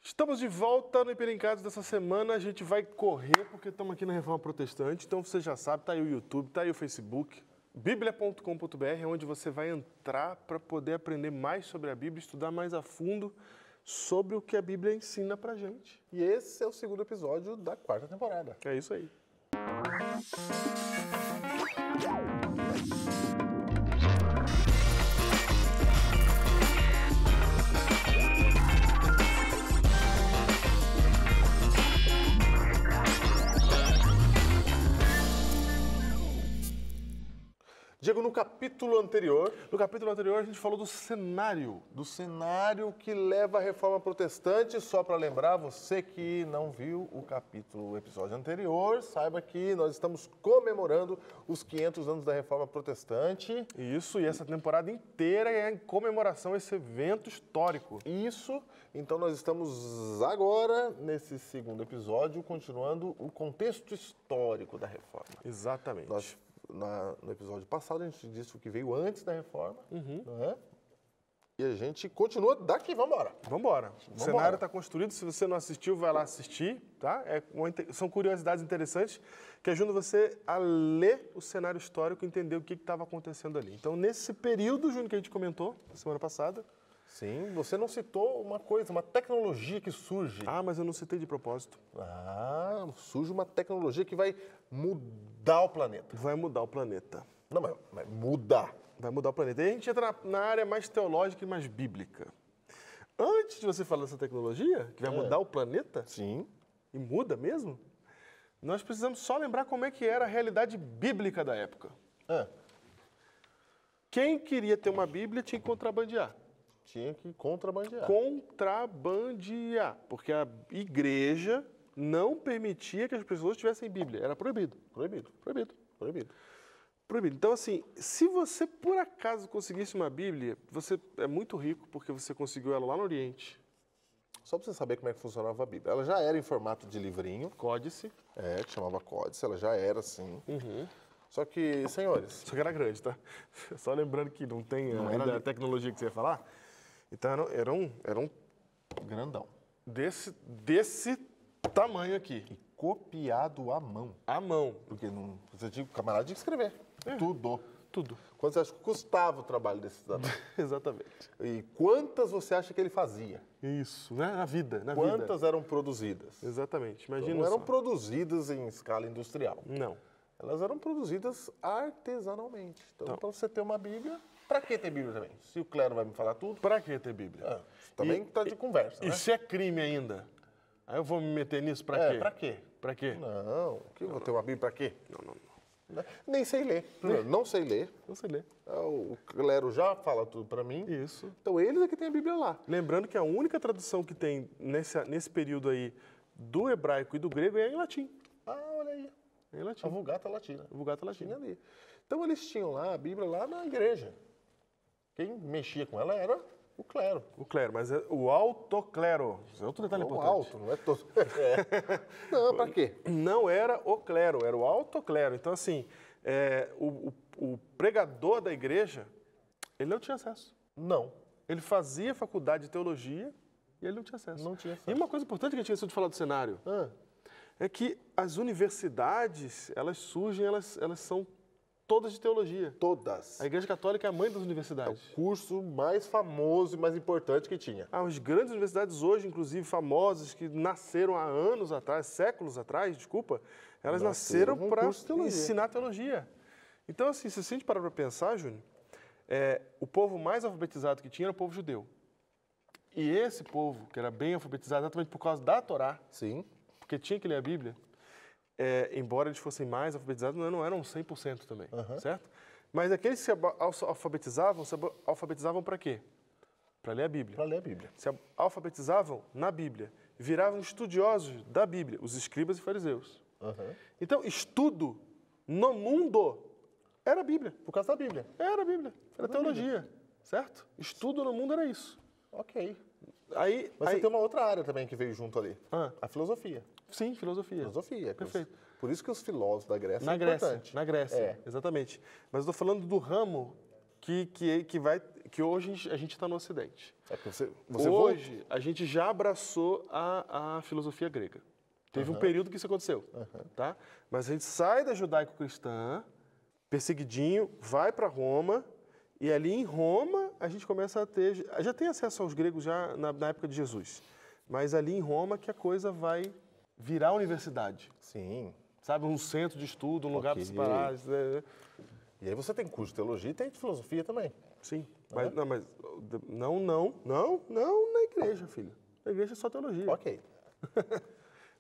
Estamos de volta no Hiperencados dessa semana. A gente vai correr porque estamos aqui na Reforma Protestante. Então você já sabe, tá aí o YouTube, tá aí o Facebook, biblia.com.br, é onde você vai entrar para poder aprender mais sobre a Bíblia, estudar mais a fundo sobre o que a Bíblia ensina pra gente. E esse é o segundo episódio da quarta temporada. É isso aí. Diego, no capítulo anterior... No capítulo anterior, a gente falou do cenário. Do cenário que leva à Reforma Protestante. Só para lembrar, você que não viu o episódio anterior, saiba que nós estamos comemorando os 500 anos da Reforma Protestante. Isso, e essa temporada inteira é em comemoração a esse evento histórico. Isso, então nós estamos agora, nesse segundo episódio, continuando o contexto histórico da Reforma. Exatamente. No episódio passado, a gente disse o que veio antes da reforma, né? E a gente continua daqui, vamos embora. Vamos embora. O cenário está construído, se você não assistiu, vai lá assistir, tá? São curiosidades interessantes que ajudam você a ler o cenário histórico e entender o que estava acontecendo ali. Então, nesse período, Júnior, que a gente comentou na semana passada... Sim, você não citou uma coisa, uma tecnologia que surge. Ah, mas eu não citei de propósito. Surge uma tecnologia que vai mudar o planeta. Vai mudar o planeta. Não, mas vai mudar. Vai mudar o planeta. E a gente entra na área mais teológica e mais bíblica. Antes de você falar dessa tecnologia, que vai mudar o planeta, sim, e muda mesmo, nós precisamos só lembrar como é que era a realidade bíblica da época. Quem queria ter uma Bíblia tinha que contrabandear. Tinha que contrabandear. Contrabandear, porque a igreja não permitia que as pessoas tivessem Bíblia. Era proibido. Proibido. Proibido. Proibido. Proibido. Então, assim, se você por acaso conseguisse uma Bíblia, você é muito rico porque você conseguiu ela lá no Oriente. Só para você saber como é que funcionava a Bíblia. Ela já era em formato de livrinho. Códice. Que chamava códice. Ela já era assim. Só que, senhores... Só que era grande, tá? Só lembrando que não tem ainda a tecnologia que você ia falar. Então, era um grandão. Desse tamanho aqui. E copiado à mão. À mão. Porque não, você tinha, o camarada tinha que escrever. Tudo. Quanto você acha que custava o trabalho desse cidadão? Exatamente. E quantas você acha que ele fazia? Isso, né? Na vida. Quantas eram produzidas? Exatamente. Imagina então, não eram produzidas em escala industrial. Não. Elas eram produzidas artesanalmente. Então, para você ter uma Bíblia... Para que ter Bíblia também? Se o clero vai me falar tudo... Para que ter Bíblia? Também está de conversa, né? E se é crime ainda? Aí eu vou me meter nisso para quê? Para quê? Para quê? Não, que eu vou ter uma Bíblia para quê? Não. Nem sei ler. Não sei ler. Não sei ler. O clero já fala tudo para mim. Isso. Então eles é que tem a Bíblia lá. Lembrando que a única tradução que tem nesse período aí do hebraico e do grego é em latim. Olha aí. É em latim. A Vulgata Latina. A Vulgata Latina. Ali. Então eles tinham lá a Bíblia lá na igreja. Quem mexia com ela era o clero. O clero, mas é o autoclero. Isso é outro detalhe importante. Alto, não é todo. Não, para quê? Não era o clero, era o autoclero. Então, assim, o pregador da igreja, ele não tinha acesso. Não. Ele fazia faculdade de teologia e ele não tinha acesso. Não tinha acesso. E uma coisa importante que a gente tinha de falar do cenário é que as universidades, elas surgem, elas são todas de teologia. Todas. A Igreja Católica é a mãe das universidades. É o curso mais famoso e mais importante que tinha. As grandes universidades hoje, inclusive famosas, que nasceram há anos atrás, séculos atrás, desculpa, elas nasceram para ensinar teologia. Então, assim, se a gente parar para pensar, Júnior, o povo mais alfabetizado que tinha era o povo judeu. E esse povo, que era bem alfabetizado, exatamente por causa da Torá, porque tinha que ler a Bíblia, embora eles fossem mais alfabetizados, não eram 100% também, certo? Mas aqueles que se alfabetizavam para quê? Para ler a Bíblia. Para ler a Bíblia. Se alfabetizavam na Bíblia, viravam estudiosos da Bíblia, os escribas e fariseus. Então, estudo no mundo era a Bíblia. Por causa da Bíblia. Era a Bíblia, era teologia, certo? Estudo no mundo era isso. Ok. Mas você tem uma outra área também que veio junto ali. A filosofia. Sim, filosofia. Filosofia. Perfeito. Por isso que os filósofos da Grécia Na Grécia, exatamente. Mas eu estou falando do ramo que vai que hoje a gente está no Ocidente. Você hoje, a gente já abraçou a filosofia grega. Teve um período que isso aconteceu, tá? Mas a gente sai da judaico-cristã, perseguidinho, vai para Roma, e ali em Roma a gente começa a ter... Já tem acesso aos gregos já na época de Jesus, mas ali em Roma que a coisa vai virar universidade. Sim. Sabe, um centro de estudo, um lugar para separar. E aí você tem curso de teologia e tem de filosofia também. Sim, mas não na igreja, filho. Na igreja é só teologia. Ok.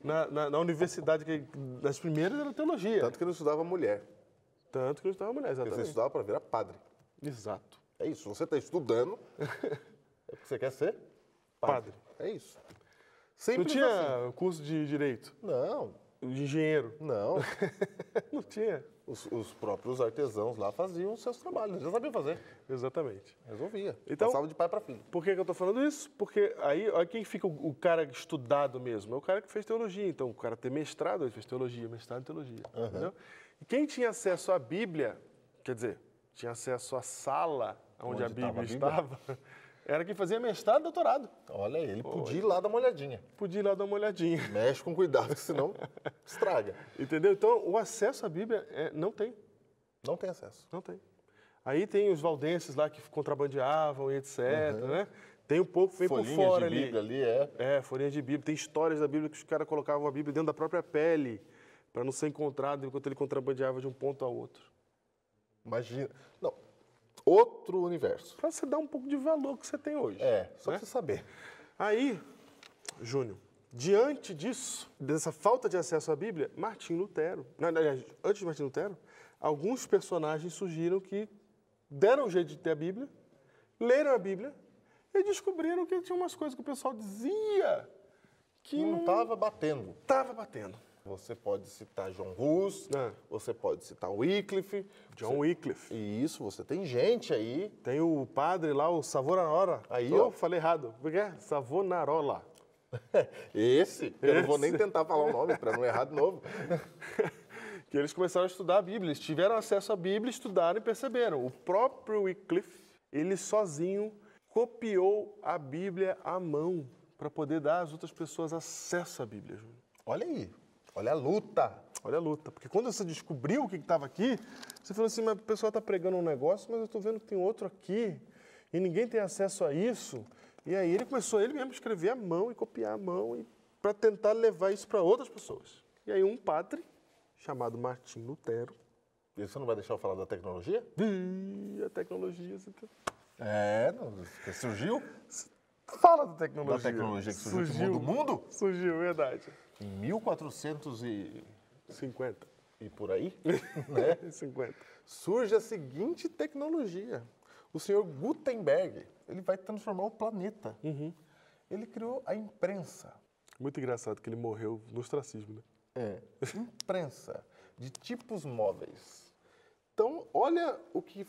Na universidade, nas primeiras era teologia. Tanto que não estudava mulher. Tanto que não estudava mulher, exatamente. Porque você estudava para virar padre. Exato. É isso, você está estudando, é porque você quer ser Padre. É isso. Simples. Não tinha curso de direito? Não. De engenheiro? Não. Não tinha. Os próprios artesãos lá faziam os seus trabalhos, já sabiam fazer. Exatamente. Resolvia. Então, passava de pai para filho. Por que eu estou falando isso? Porque aí, olha quem fica o cara estudado mesmo. É o cara que fez teologia. Então, o cara tem mestrado, ele fez teologia, mestrado em teologia. Entendeu? E quem tinha acesso à Bíblia, quer dizer, tinha acesso à sala onde a Bíblia estava, era quem fazia mestrado e doutorado. Olha, ele podia ir lá dar uma olhadinha. Podia ir lá dar uma olhadinha. Mexe com cuidado, senão estraga. Entendeu? Então, o acesso à Bíblia não tem. Não tem acesso. Não tem. Aí tem os valdenses lá que contrabandeavam e etc, né? Tem um pouco, vem por fora ali. Bíblia ali, folhinhas de Bíblia. Tem histórias da Bíblia que os caras colocavam a Bíblia dentro da própria pele para não ser encontrado enquanto ele contrabandeava de um ponto ao outro. Imagina. Não. Outro universo. Para você dar um pouco de valor que você tem hoje. Só para você saber. Aí, Júnior, diante disso, dessa falta de acesso à Bíblia, Martim Lutero, aliás, antes de Martim Lutero, alguns personagens surgiram que deram um jeito de ter a Bíblia, leram a Bíblia e descobriram que tinha umas coisas que o pessoal dizia que não estava batendo. Estava batendo. Você pode citar John Hus, você pode citar Wycliffe. Wycliffe. Isso, você tem gente aí. Tem o padre lá, o Savonarola. Aí, falei errado. Por quê? Savonarola. Esse? Eu não vou nem tentar falar o nome para não errar de novo. Que eles começaram a estudar a Bíblia. Eles tiveram acesso à Bíblia, estudaram e perceberam. O próprio Wycliffe, ele sozinho copiou a Bíblia à mão para poder dar às outras pessoas acesso à Bíblia, Júnior. Olha aí. Olha a luta. Olha a luta. Porque quando você descobriu o que estava aqui, você falou assim, mas o pessoal está pregando um negócio, mas eu estou vendo que tem outro aqui, e ninguém tem acesso a isso. E aí ele começou, ele mesmo, a escrever à mão e copiar à mão, para tentar levar isso para outras pessoas. E aí um padre, chamado Martim Lutero... E você não vai deixar eu falar da tecnologia? A tecnologia... Surgiu? Fala da tecnologia. Da tecnologia que surgiu no mundo? Surgiu, verdade. Em 1450 e por aí, né? 50. Surge a seguinte tecnologia. O senhor Gutenberg, ele vai transformar o planeta. Ele criou a imprensa. Muito engraçado que ele morreu no ostracismo, né? Imprensa de tipos móveis. Então, olha o que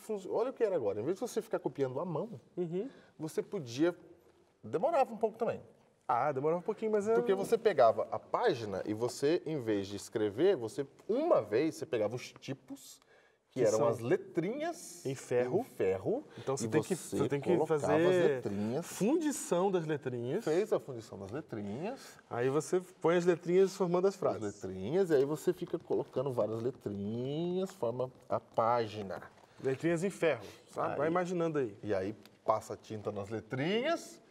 era agora. Em vez de você ficar copiando à mão, você podia... Demorava um pouco também. Demorava um pouquinho, mas... Porque você pegava a página e você, em vez de escrever, você pegava os tipos, que eram as letrinhas... Em ferro. Então você tem que fazer as letrinhas. Fundição das letrinhas. Fez a fundição das letrinhas. Aí você põe as letrinhas formando as frases. As letrinhas, e aí você fica colocando várias letrinhas, forma a página. Letrinhas em ferro, sabe? Vai imaginando aí. E aí passa a tinta nas letrinhas,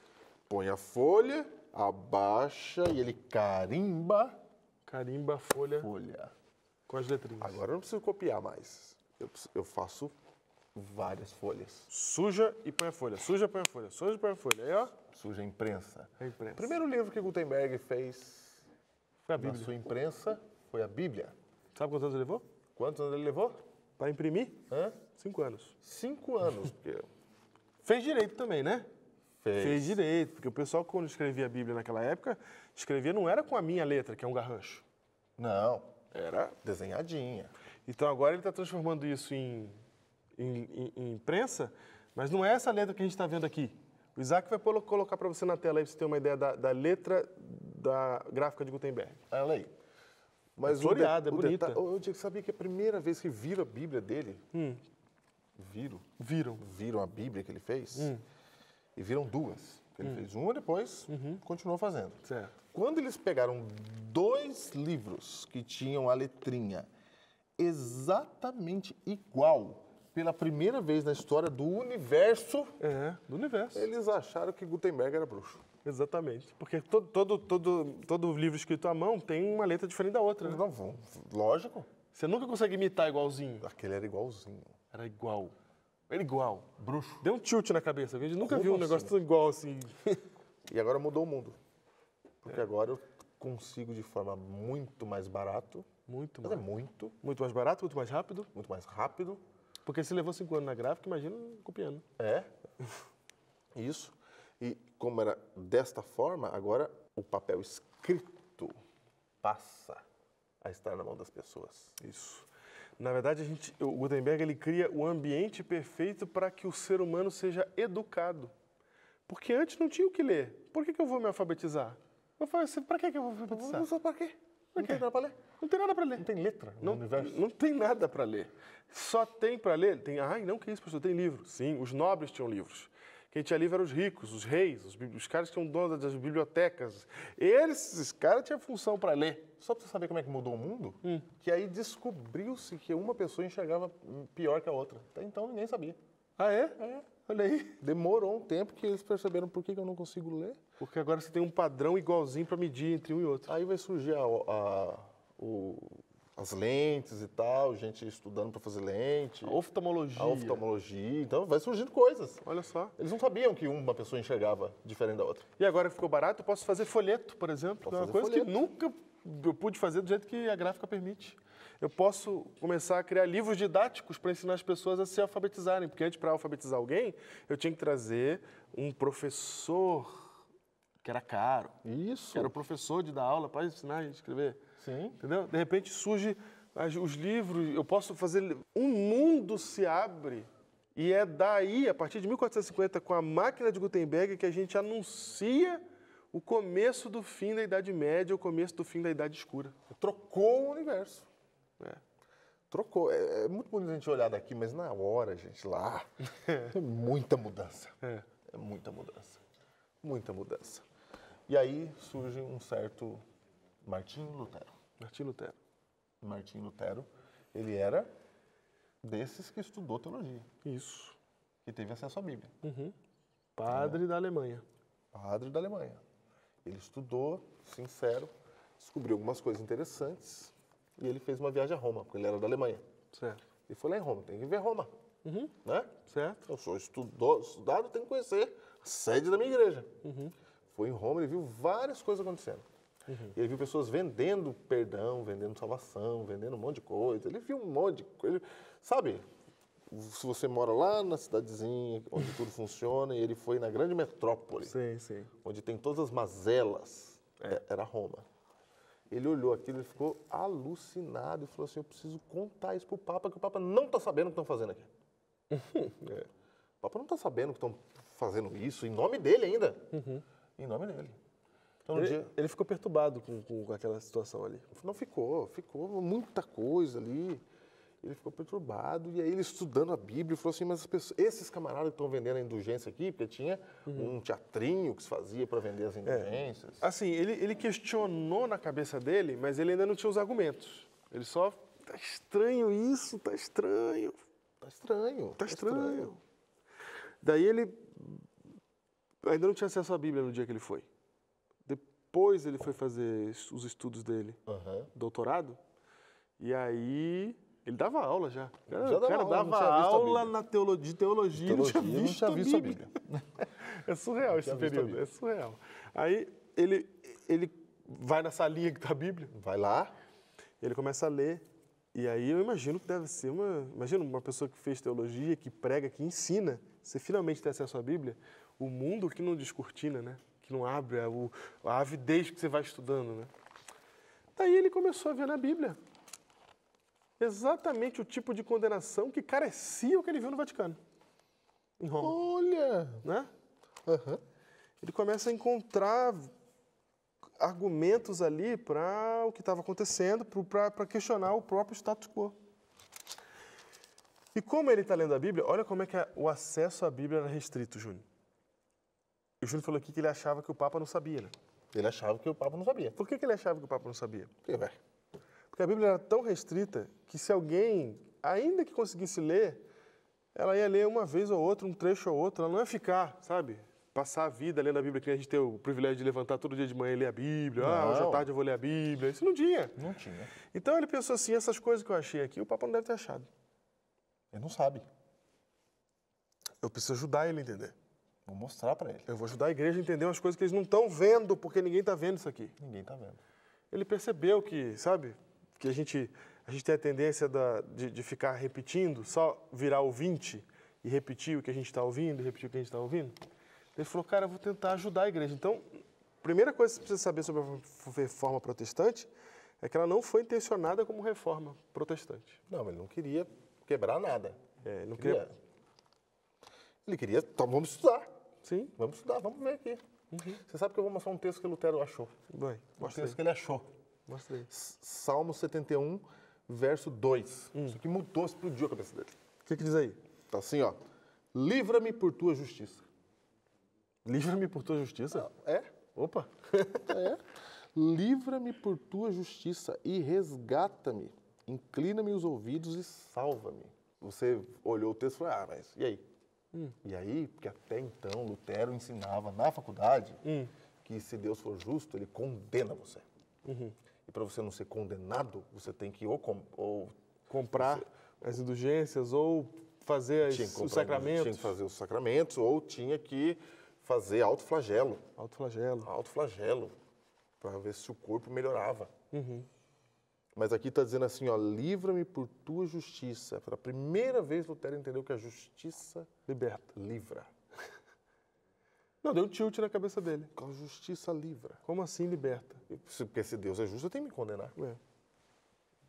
põe a folha... Abaixa e ele carimba. Carimba a folha. Com as letrinhas. Agora eu não preciso copiar mais. Eu faço várias folhas. Suja e põe a folha. Suja, põe a folha. Suja, põe a folha. Aí, ó. Suja a imprensa. O primeiro livro que Gutenberg fez foi a Bíblia. Na sua imprensa foi a Bíblia. Sabe quantos anos ele levou? Quantos anos ele levou? Para imprimir? 5 anos. 5 anos. Fez direito também, né? Fez direito, porque o pessoal, quando escrevia a Bíblia naquela época, escrevia não era com a minha letra, que é um garrancho. Não, era desenhadinha. Então agora ele está transformando isso em imprensa, mas não é essa letra que a gente está vendo aqui. O Isaac vai colocar para você na tela aí, para você ter uma ideia da letra da gráfica de Gutenberg. Olha aí. Mas floreada, é bonita. Eu sabia que a primeira vez que viram a Bíblia dele, viram a Bíblia que ele fez e viram duas. Ele fez uma, depois continuou fazendo. Certo. Quando eles pegaram 2 livros que tinham a letrinha exatamente igual, pela primeira vez na história do universo, do universo, eles acharam que Gutenberg era bruxo. Exatamente. Porque todo livro escrito à mão tem uma letra diferente da outra. Né? Não, lógico. Você nunca consegue imitar igualzinho. Aquele era igualzinho. Era igual. Era igual. Bruxo. Deu um tilt na cabeça. A gente nunca viu um negócio tão igual assim. E agora mudou o mundo. Porque agora eu consigo de forma muito mais barato. Muito mais. Muito mais barato, muito mais rápido. Muito mais rápido. Porque se levou 5 anos na gráfica, imagina copiando. Isso. E como era desta forma, agora o papel escrito passa a estar na mão das pessoas. Isso. Na verdade, o Gutenberg ele cria o ambiente perfeito para que o ser humano seja educado. Porque antes não tinha o que ler. Por que eu vou me alfabetizar? Para que eu vou me alfabetizar? Para quê? Não tem nada para ler. Não tem nada para ler. Não tem letra no universo. Não tem nada para ler. Só tem para ler. Não, que isso, pastor? Tem livro. Sim, os nobres tinham livros. Quem tinha livro eram os ricos, os reis, os caras que tinham dono das bibliotecas. Esses caras tinham função para ler. Só para você saber como é que mudou o mundo, que aí descobriu-se que uma pessoa enxergava pior que a outra. Até então ninguém sabia. Ah, é? Olha aí. Demorou um tempo que eles perceberam por que eu não consigo ler. Porque agora você tem um padrão igualzinho para medir entre um e outro. Aí vai surgir as lentes e tal, gente estudando para fazer lente. A oftalmologia. Então vai surgindo coisas. Olha só. Eles não sabiam que uma pessoa enxergava diferente da outra. E agora que ficou barato, eu posso fazer folheto, por exemplo. Que é uma coisa que nunca eu pude fazer do jeito que a gráfica permite. Eu posso começar a criar livros didáticos para ensinar as pessoas a se alfabetizarem. Porque antes, para alfabetizar alguém, eu tinha que trazer um professor que era caro. Isso. Que era o professor de dar aula para ensinar a escrever. Sim. Entendeu? De repente surge os livros, eu posso fazer... Um mundo se abre. E é daí, a partir de 1450, com a máquina de Gutenberg, que a gente anuncia o começo do fim da Idade Média, o começo do fim da Idade Escura. Trocou o universo. Trocou. É muito bonito a gente olhar daqui, mas na hora, gente, lá, é muita mudança. É muita mudança. Muita mudança. E aí surge um certo Martinho Lutero. Martinho Lutero, ele era desses que estudou teologia. Isso. Que teve acesso à Bíblia. Padre da Alemanha. Padre da Alemanha. Ele estudou, sincero, descobriu algumas coisas interessantes e ele fez uma viagem a Roma, porque ele era da Alemanha. Certo. Ele foi lá em Roma, tem que ver Roma. Né? Certo. Eu sou estudado, tenho que conhecer a sede da minha igreja. Foi em Roma, ele viu várias coisas acontecendo. Ele viu pessoas vendendo perdão, vendendo salvação, vendendo um monte de coisa. Ele viu um monte de coisa. Sabe, se você mora lá na cidadezinha, onde tudo funciona, e ele foi na grande metrópole, Sim. onde tem todas as mazelas, era Roma. Ele olhou aquilo e ficou alucinado e falou assim, eu preciso contar isso para o Papa, que o Papa não está sabendo o que estão fazendo aqui. O Papa não está sabendo que estão fazendo isso, em nome dele ainda. Em nome dele. Então, ele ficou perturbado com aquela situação ali. Não ficou muita coisa ali. Ele ficou perturbado, e aí ele estudando a Bíblia, falou assim, mas esses camaradas que estão vendendo a indulgência aqui, porque tinha um teatrinho que se fazia para vender as indulgências. Assim, ele questionou na cabeça dele, mas ele ainda não tinha os argumentos. Ele só, tá estranho isso, tá estranho. Daí ele ainda não tinha acesso à Bíblia no dia que ele foi. Depois ele foi fazer os estudos dele, doutorado, e aí... Ele dava aula já. O cara dava aula de teologia, não tinha visto a Bíblia. É surreal esse período, é surreal. Aí ele vai na salinha que está a Bíblia. Vai lá. Ele começa a ler. E aí eu imagino que deve ser Imagina uma pessoa que fez teologia, que prega, que ensina. Você finalmente tem acesso à Bíblia. O mundo que não descortina, né? Que não abre a avidez que você vai estudando, né? Daí ele começou a ver na Bíblia exatamente o tipo de condenação que carecia o que ele viu no Vaticano, em Roma. Olha! Né? Ele começa a encontrar argumentos ali para o que estava acontecendo, para questionar o próprio status quo. E como ele está lendo a Bíblia, olha como é que o acesso à Bíblia era restrito, Júnior. O Júnior falou aqui que ele achava que o Papa não sabia, né? Ele achava que o Papa não sabia. Por que ele achava que o Papa não sabia? Porque a Bíblia era tão restrita que se alguém, ainda que conseguisse ler, ela ia ler uma vez ou outra, um trecho ou outro, ela não ia ficar, sabe? Passar a vida lendo a Bíblia, que a gente tem o privilégio de levantar todo dia de manhã e ler a Bíblia. Hoje à tarde eu vou ler a Bíblia. Isso não tinha. Não tinha. Então ele pensou assim, essas coisas que eu achei aqui, o Papa não deve ter achado. Ele não sabe. Eu preciso ajudar ele a entender. Vou mostrar para ele. Eu vou ajudar a igreja a entender umas coisas que eles não estão vendo, porque ninguém está vendo isso aqui. Ninguém está vendo. Ele percebeu que, sabe, que a gente tem a tendência de ficar repetindo, só virar ouvinte e repetir o que a gente está ouvindo, e repetir o que a gente está ouvindo. Ele falou, cara, eu vou tentar ajudar a igreja. Então, a primeira coisa que você precisa saber sobre a reforma protestante é que ela não foi intencionada como reforma protestante. Não, ele não queria quebrar nada. Ele não queria... Ele queria, então vamos estudar. Sim. Vamos estudar, vamos ver aqui. Você sabe que eu vou mostrar um texto que Lutero achou. Bem, um texto que ele achou. Mostrei. Salmo 71, verso 2. Isso aqui mudou, explodiu a cabeça dele. O que diz aí? Tá assim, ó. Livra-me por tua justiça. Livra-me por tua justiça? Opa. Livra-me por tua justiça e resgata-me. Inclina-me os ouvidos e salva-me. Você olhou o texto e falou, mas e aí? E aí, porque até então Lutero ensinava na faculdade que se Deus for justo, ele condena você. E para você não ser condenado, você tem que ou comprar as indulgências ou fazer os sacramentos. Tinha que fazer os sacramentos ou tinha que fazer autoflagelo. Autoflagelo. Para ver se o corpo melhorava. Mas aqui está dizendo assim, ó, livra-me por tua justiça. Pela primeira vez Lutero entendeu que a justiça liberta. Livra. Não, deu um tilt na cabeça dele. A justiça livra. Como assim liberta? Porque se Deus é justo, eu tenho que me condenar.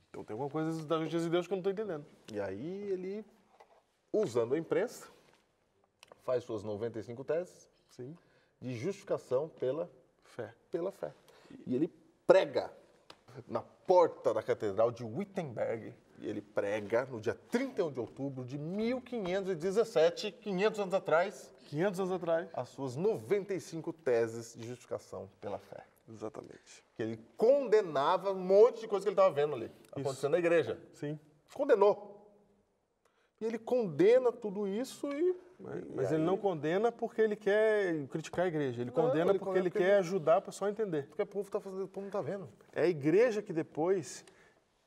Então tem alguma coisa da justiça de Deus que eu não estou entendendo. E aí ele, usando a imprensa, faz suas 95 teses de justificação pela fé. E ele prega na porta da Catedral de Wittenberg. E ele prega no dia 31 de outubro de 1517, 500 anos atrás. 500 anos atrás. As suas 95 teses de justificação pela fé. Exatamente. Que ele condenava um monte de coisa que ele estava vendo ali, acontecendo na igreja. Sim. Condenou. E ele condena tudo isso Mas ele não condena porque ele quer criticar a igreja. Ele condena porque ele quer ajudar o pessoal a entender. Porque o povo não está vendo. É a igreja que depois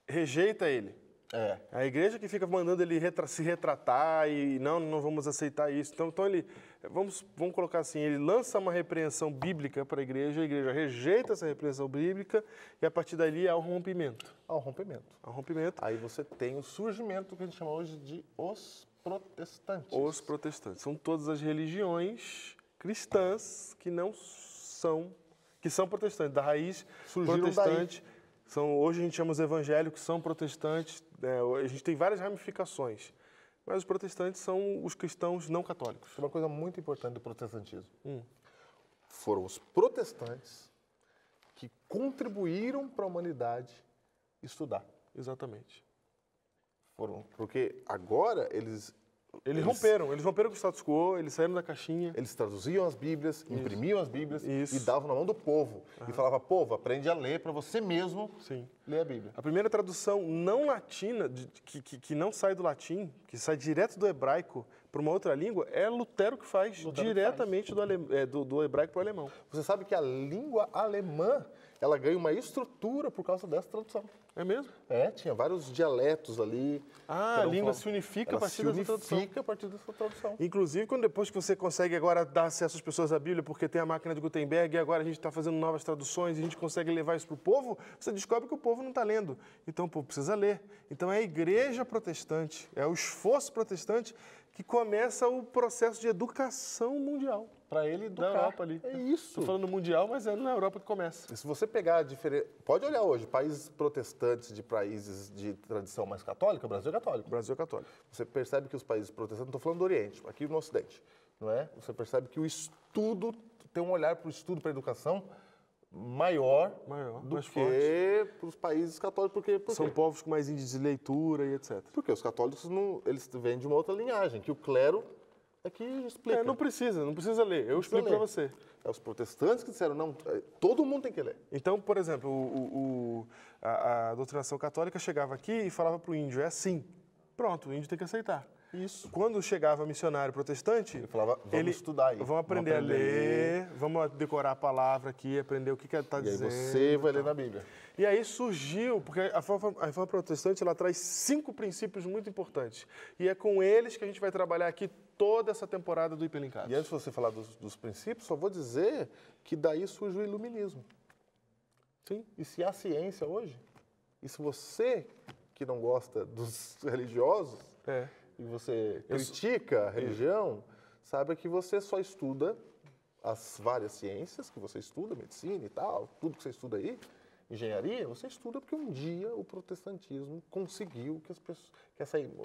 rejeita ele. É a igreja que fica mandando ele se retratar e não vamos aceitar isso. Então ele, vamos colocar assim, ele lança uma repreensão bíblica para a igreja rejeita essa repreensão bíblica e a partir dali há o rompimento. Há o rompimento. Aí você tem o surgimento que a gente chama hoje de os protestantes. Os protestantes. São todas as religiões cristãs que são protestantes, da raiz protestante. Hoje a gente chama os evangélicos, são protestantes, a gente tem várias ramificações, mas os protestantes são os cristãos não católicos. Uma coisa muito importante do protestantismo. Foram os protestantes que contribuíram para a humanidade estudar. Exatamente. Porque agora eles romperam com o status quo, eles saíram da caixinha. Eles traduziam as Bíblias, imprimiam as Bíblias e davam na mão do povo. E falava, povo, aprende a ler para você mesmo ler a Bíblia. A primeira tradução não latina, que não sai do latim, que sai direto do hebraico para uma outra língua, é Lutero que faz diretamente do hebraico para o alemão. Você sabe que a língua alemã, ela ganha uma estrutura por causa dessa tradução. É mesmo? Tinha vários dialetos ali. A língua se unifica a partir dessa tradução. Inclusive, depois que você consegue agora dar acesso às pessoas à Bíblia, porque tem a máquina de Gutenberg e agora a gente está fazendo novas traduções e a gente consegue levar isso para o povo, você descobre que o povo não está lendo. Então o povo precisa ler. Então é a igreja protestante, é o esforço protestante que começa o processo de educação mundial. Para ele educar. Na Europa ali. É isso. Estou falando mundial, mas é na Europa que começa. E se você pegar pode olhar hoje, países protestantes de países de tradição mais católica, o Brasil é católico. O Brasil é católico. Você percebe que os países protestantes, não estou falando do Oriente, aqui no Ocidente, não é? Você percebe que o estudo, tem um olhar para o estudo, para a educação, maior do mais que para os países católicos. Por quê? São povos com mais índice de leitura e etc. Porque os católicos eles vêm de uma outra linhagem, que o clero é que explica. Não precisa ler. Eu explico para você. É os protestantes que disseram, não, todo mundo tem que ler. Então, por exemplo, a doutrinação católica chegava aqui e falava para o índio, é assim. Pronto, o índio tem que aceitar. Isso. Quando chegava missionário protestante, ele falava, vamos estudar aí. Vamos aprender a ler, vamos decorar a palavra aqui, aprender o que está dizendo. E aí você vai ler na Bíblia. E aí surgiu, porque a reforma protestante ela traz 5 princípios muito importantes. E é com eles que a gente vai trabalhar aqui toda essa temporada do Hiperlinkados. E antes de você falar dos princípios, só vou dizer que daí surge o iluminismo. Sim. E se há ciência hoje, e se você que não gosta dos religiosos, e você critica a religião, saiba que você só estuda as várias ciências que você estuda, medicina e tal, tudo que você estuda aí, engenharia, você estuda porque um dia o protestantismo conseguiu que as pessoas,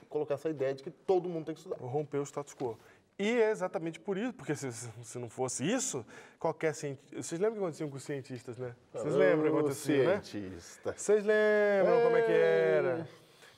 colocar essa ideia de que todo mundo tem que estudar. Rompeu o status quo. E é exatamente por isso, porque se não fosse isso, qualquer cientista... Vocês lembram o que acontecia com os cientistas, né? Vocês lembram o que acontecia, cientista. Né? Vocês lembram como é que era?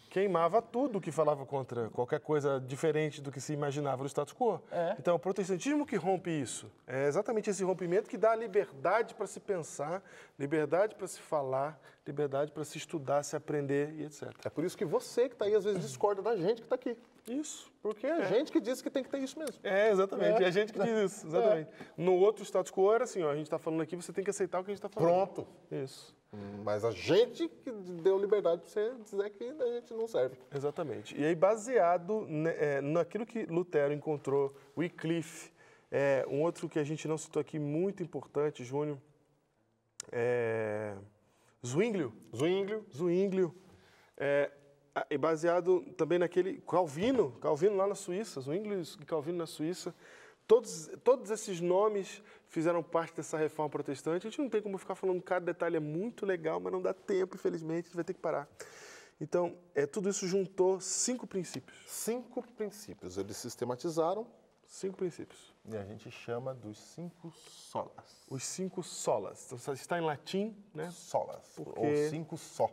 Queimava tudo que falava contra qualquer coisa diferente do que se imaginava no status quo. Então, o protestantismo que rompe isso. É exatamente esse rompimento que dá a liberdade para se pensar, liberdade para se falar, liberdade para se estudar, se aprender e etc. É por isso que você que está aí, às vezes, discorda da gente que está aqui. Isso. Porque é a gente que diz que tem que ter isso mesmo. Exatamente. É a gente que diz isso. Exatamente. No outro status quo era assim, ó, a gente está falando aqui, você tem que aceitar o que a gente está falando. Pronto. Isso. Mas a gente que deu liberdade para você dizer que a gente não serve. Exatamente. E aí, baseado naquilo que Lutero encontrou, Wycliffe, um outro que a gente não citou aqui, muito importante, Júnior, Zwinglio. E baseado também naquele Calvino lá na Suíça, Zwinglio e Calvino na Suíça. Todos esses nomes fizeram parte dessa reforma protestante. A gente não tem como ficar falando cada detalhe, é muito legal, mas não dá tempo, infelizmente, a gente vai ter que parar. Então, tudo isso juntou 5 princípios. 5 princípios. Eles sistematizaram. 5 princípios. E a gente chama dos 5 solas. Os 5 solas. Então, está em latim, né? Solas. Porque... Ou 5 só.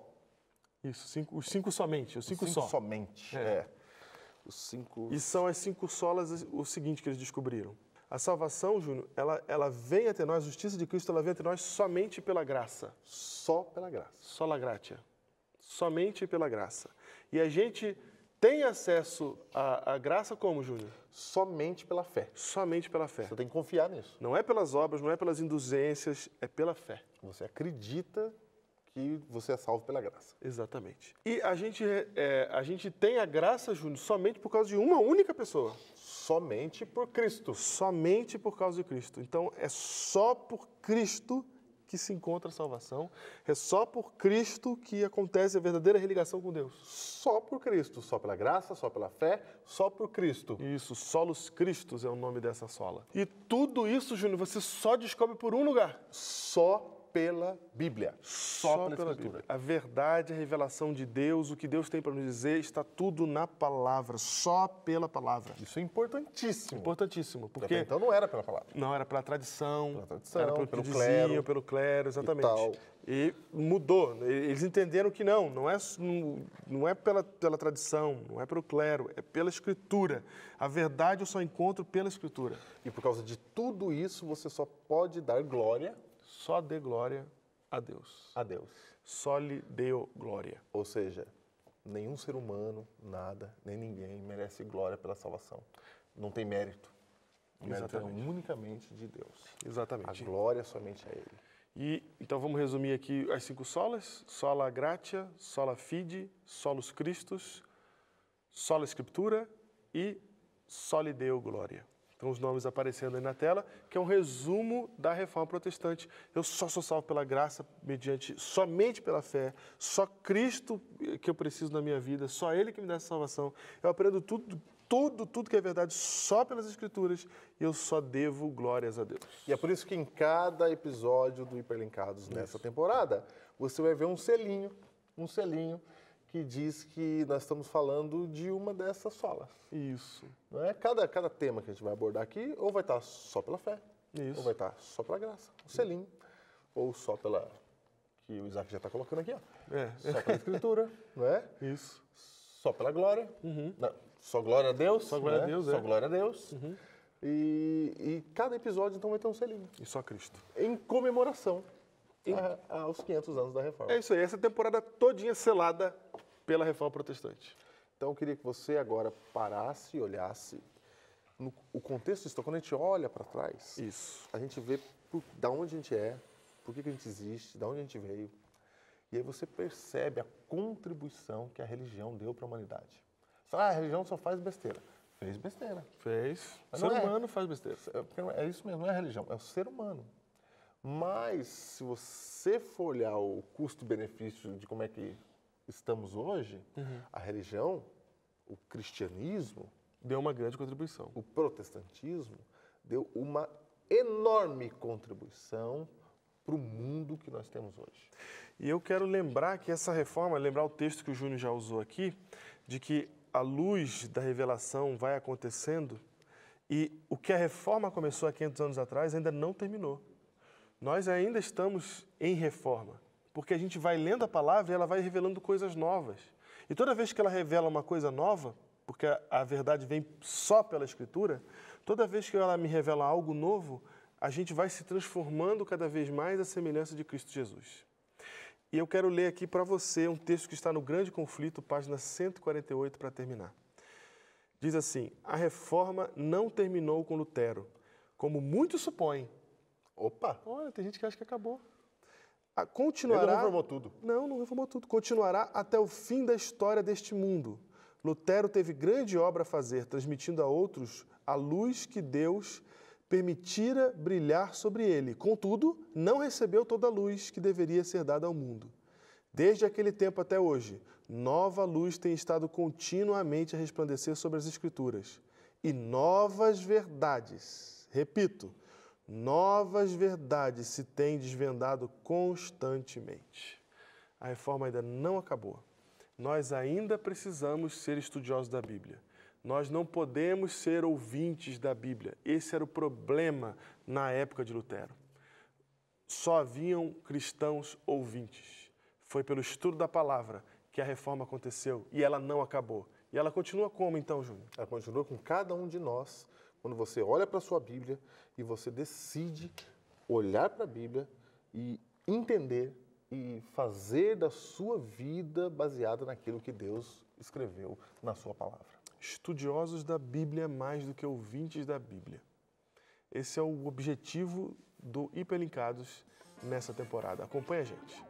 Isso, os 5 somente. Os 5 só. Somente, Os 5... E são as 5 solas o seguinte que eles descobriram. A salvação, Júnior, ela vem até nós, a justiça de Cristo, ela vem até nós somente pela graça. Só pela graça. Sola gratia. Somente pela graça. E a gente tem acesso à graça como, Júnior? Somente pela fé. Somente pela fé. Você tem que confiar nisso. Não é pelas obras, não é pelas indulgências, é pela fé. Você acredita que você é salvo pela graça. Exatamente. E a gente tem a graça, Júnior, somente por causa de uma única pessoa. Somente por Cristo. Somente por causa de Cristo. Então, é só por Cristo que se encontra a salvação. É só por Cristo que acontece a verdadeira religação com Deus. Só por Cristo. Só pela graça, só pela fé, só por Cristo. Isso, Solus Christus é o nome dessa sola. E tudo isso, Júnior, você só descobre por um lugar. Só pela Bíblia. Só pela Escritura. A verdade, a revelação de Deus, o que Deus tem para nos dizer, está tudo na palavra, só pela palavra. Isso é importantíssimo. Importantíssimo. Porque então não era pela palavra. Não, era pela tradição. Era pelo clero. Pelo clero, exatamente. E mudou. Eles entenderam que não é pela tradição, não é pelo clero, é pela Escritura. A verdade eu só encontro pela Escritura. E por causa de tudo isso, você só pode dar glória. Só dê glória a Deus. A Deus. Só lhe deu glória. Ou seja, nenhum ser humano, nada, nem ninguém merece glória pela salvação. Não tem mérito. O mérito é unicamente de Deus. Exatamente. A glória é somente a Ele. E então vamos resumir aqui as 5 solas: sola gratia, sola fide, solus Christus, sola Scriptura e soli Deo glória. Então, os nomes aparecendo aí na tela, que é um resumo da reforma protestante. Eu só sou salvo pela graça, somente pela fé, só Cristo que eu preciso na minha vida, só Ele que me dá essa salvação. Eu aprendo tudo que é verdade só pelas Escrituras e eu só devo glórias a Deus. E é por isso que em cada episódio do Hiperlinkados nessa temporada, você vai ver um selinho que diz que nós estamos falando de uma dessas solas. Isso. Não é? Cada tema que a gente vai abordar aqui, ou vai estar só pela fé, Isso. ou vai estar só pela graça. Um selinho. ou só pela... que o Isaac já está colocando aqui, ó. É. Só pela Escritura, não é? Isso. Só pela glória. Não, só glória a Deus. Só glória a Deus, Só glória a Deus. E cada episódio, então, vai ter um selinho. E só Cristo. Em comemoração aos 500 anos da Reforma. É isso aí. Essa temporada todinha selada pela Reforma Protestante. Então, eu queria que você agora parasse e olhasse o contexto histórico. Quando a gente olha para trás, Isso. a gente vê da onde a gente é, por que a gente existe, de onde a gente veio. E aí você percebe a contribuição que a religião deu para a humanidade. A religião só faz besteira. Fez besteira. Fez. O Mas ser não é. humano faz besteira. É isso mesmo, não é a religião, é o ser humano. Mas, se você for olhar o custo-benefício de como é que estamos hoje, a religião, o cristianismo, Deu uma grande contribuição. o protestantismo, deu uma enorme contribuição para o mundo que nós temos hoje. E eu quero lembrar que essa reforma, lembrar o texto que o Júnior já usou aqui, de que a luz da revelação vai acontecendo e o que a reforma começou há 500 anos atrás ainda não terminou. Nós ainda estamos em reforma, porque a gente vai lendo a palavra e ela vai revelando coisas novas. E toda vez que ela revela uma coisa nova, porque a verdade vem só pela Escritura, toda vez que ela me revela algo novo, a gente vai se transformando cada vez mais à semelhança de Cristo Jesus. E eu quero ler aqui para você um texto que está no Grande Conflito, página 148, para terminar. Diz assim: a reforma não terminou com Lutero, como muitos supõem. Opa! Olha, tem gente que acha que acabou. Ele não reformou tudo. Não reformou tudo. Continuará até o fim da história deste mundo. Lutero teve grande obra a fazer, transmitindo a outros a luz que Deus permitira brilhar sobre ele. Contudo, não recebeu toda a luz que deveria ser dada ao mundo. Desde aquele tempo até hoje, nova luz tem estado continuamente a resplandecer sobre as Escrituras. E novas verdades, repito, novas verdades se têm desvendado constantemente. A reforma ainda não acabou. Nós ainda precisamos ser estudiosos da Bíblia. Nós não podemos ser ouvintes da Bíblia. Esse era o problema na época de Lutero. Só haviam cristãos ouvintes. Foi pelo estudo da palavra que a reforma aconteceu e ela não acabou. E ela continua como então, Júnior? Ela continua com cada um de nós, quando você olha para a sua Bíblia e você decide olhar para a Bíblia e entender e fazer da sua vida baseada naquilo que Deus escreveu na sua palavra. Estudiosos da Bíblia mais do que ouvintes da Bíblia. Esse é o objetivo do Hiperlinkados nessa temporada. Acompanhe a gente.